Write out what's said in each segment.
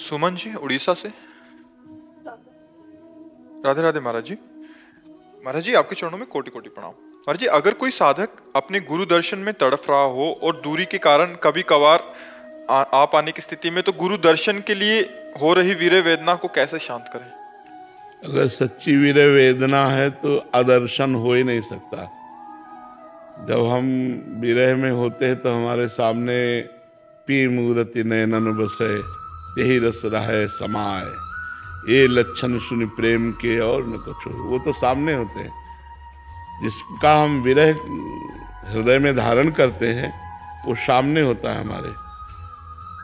सुमन जी उड़ीसा से। राधे राधे महाराज जी। महाराज जी आपके चरणों में कोटि कोटि प्रणाम। महाराज जी अगर कोई साधक अपने गुरु दर्शन में तड़फ रहा हो और दूरी के कारण कभी कभार आ पाने की स्थिति में, तो गुरु दर्शन के लिए हो रही वीर्य वेदना को कैसे शांत करें? अगर सच्ची वीर्य वेदना है तो अदर्शन हो ही नहीं सकता। जब हम विरह में होते हैं तो हमारे सामने पी मूर्ति नयनन बसे, यही रस रहे समाए, ये लक्षण सुनि प्रेम के और न कुछ। वो तो सामने होते हैं। जिसका हम विरह हृदय में धारण करते हैं वो सामने होता है हमारे,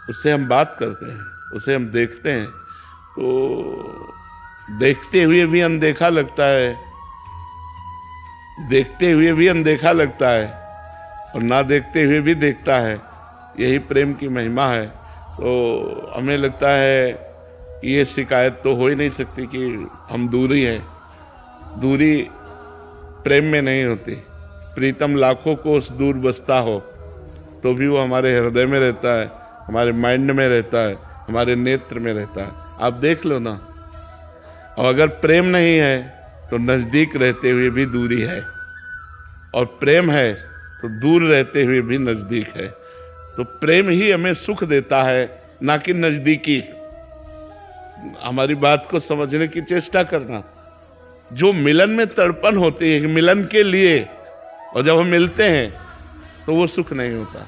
उससे हम बात करते हैं, उसे हम देखते हैं। तो देखते हुए भी अनदेखा लगता है, देखते हुए भी अनदेखा लगता है और ना देखते हुए भी देखता है। यही प्रेम की महिमा है। तो हमें लगता है कि ये शिकायत तो हो ही नहीं सकती कि हम दूरी हैं। दूरी प्रेम में नहीं होती। प्रीतम लाखों कोस दूर बसता हो तो भी वो हमारे हृदय में रहता है, हमारे माइंड में रहता है, हमारे नेत्र में रहता है। आप देख लो ना। और अगर प्रेम नहीं है तो नज़दीक रहते हुए भी दूरी है, और प्रेम है तो दूर रहते हुए भी नज़दीक है। तो प्रेम ही हमें सुख देता है, ना कि नज़दीकी। हमारी बात को समझने की चेष्टा करना। जो मिलन में तड़पन होती है मिलन के लिए, और जब हम मिलते हैं तो वो सुख नहीं होता।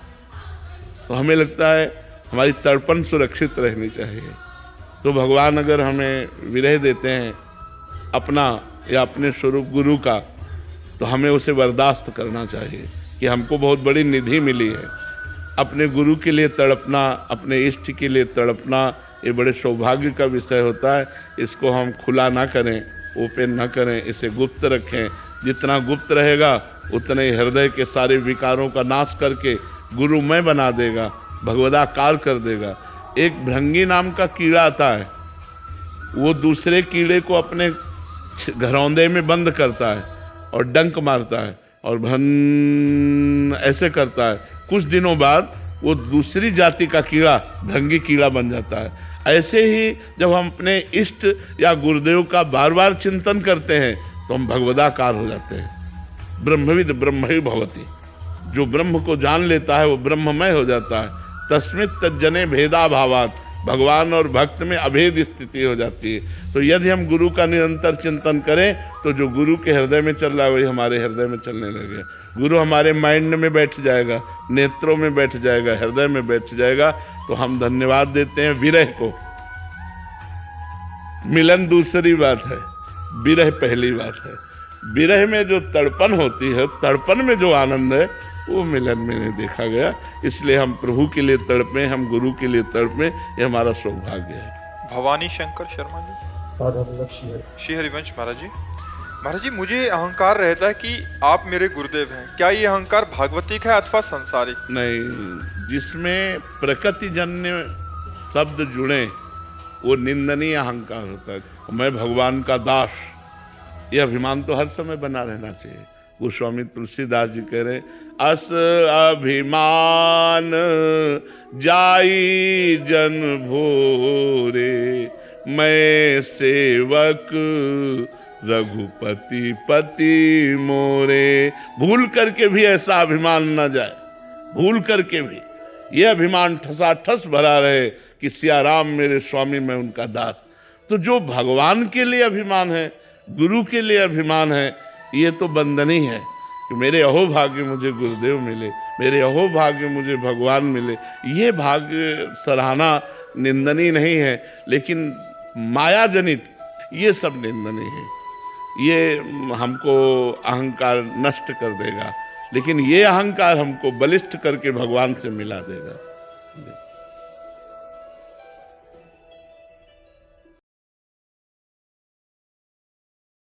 तो हमें लगता है हमारी तड़पन सुरक्षित रहनी चाहिए। तो भगवान अगर हमें विरह देते हैं अपना या अपने स्वरूप गुरु का, तो हमें उसे बर्दाश्त करना चाहिए कि हमको बहुत बड़ी निधि मिली है। अपने गुरु के लिए तड़पना, अपने इष्ट के लिए तड़पना, ये बड़े सौभाग्य का विषय होता है। इसको हम खुला ना करें, ओपन ना करें, इसे गुप्त रखें। जितना गुप्त रहेगा उतने हृदय के सारे विकारों का नाश करके गुरुमय बना देगा, भगवदाकार कर देगा। एक भृंगी नाम का कीड़ा आता है, वो दूसरे कीड़े को अपने घरौंदे में बंद करता है और डंक मारता है और भन ऐसे करता है। कुछ दिनों बाद वो दूसरी जाति का कीड़ा भृंगी कीड़ा बन जाता है। ऐसे ही जब हम अपने इष्ट या गुरुदेव का बार बार चिंतन करते हैं तो हम भगवदाकार हो जाते हैं। ब्रह्मविद ब्रह्म ही भवति। जो ब्रह्म को जान लेता है वो ब्रह्ममय हो जाता है। तस्मित् तज्जने भेदा भावात। भगवान और भक्त में अभेद स्थिति हो जाती है। तो यदि हम गुरु का निरंतर चिंतन करें तो जो गुरु के हृदय में चल रहा है वही हमारे हृदय में चलने लगे। गुरु हमारे माइंड में बैठ जाएगा, नेत्रों में बैठ जाएगा, हृदय में बैठ जाएगा। तो हम धन्यवाद देते हैं विरह को। मिलन दूसरी बात है, विरह पहली बात है। विरह में जो तड़पन होती है, तड़पन में जो आनंद है, वो मिलन में नहीं देखा गया। इसलिए हम प्रभु के लिए तड़पें, हम गुरु के लिए तड़पें, ये हमारा सौभाग्य है। भवानी शंकर शर्मा जी। श्री हरिवंश महाराज जी। महाराज जी मुझे अहंकार रहता है कि आप मेरे गुरुदेव हैं। क्या ये अहंकार भागवतिक है अथवा संसारिक? नहीं, जिसमें प्रकृति जन्य शब्द जुड़े वो निंदनीय अहंकार होता है। मैं भगवान का दास, ये अभिमान तो हर समय बना रहना चाहिए। गोस्वामी तुलसीदास जी कह रहे, अस अभिमान जाई जन भोरे, मैं सेवक रघुपति पति मोरे। भूल करके भी ऐसा अभिमान न जाए, भूल करके भी ये अभिमान ठसाठस भरा रहे कि सियाराम मेरे स्वामी, मैं उनका दास। तो जो भगवान के लिए अभिमान है, गुरु के लिए अभिमान है, ये तो बंधनी है कि मेरे अहोभाग्य मुझे गुरुदेव मिले, मेरे अहोभाग्य मुझे भगवान मिले। ये भाग्य सराहना निंदनीय नहीं है, लेकिन माया जनित ये सब निंदनीय है। ये हमको अहंकार नष्ट कर देगा, लेकिन ये अहंकार हमको बलिष्ठ करके भगवान से मिला देगा।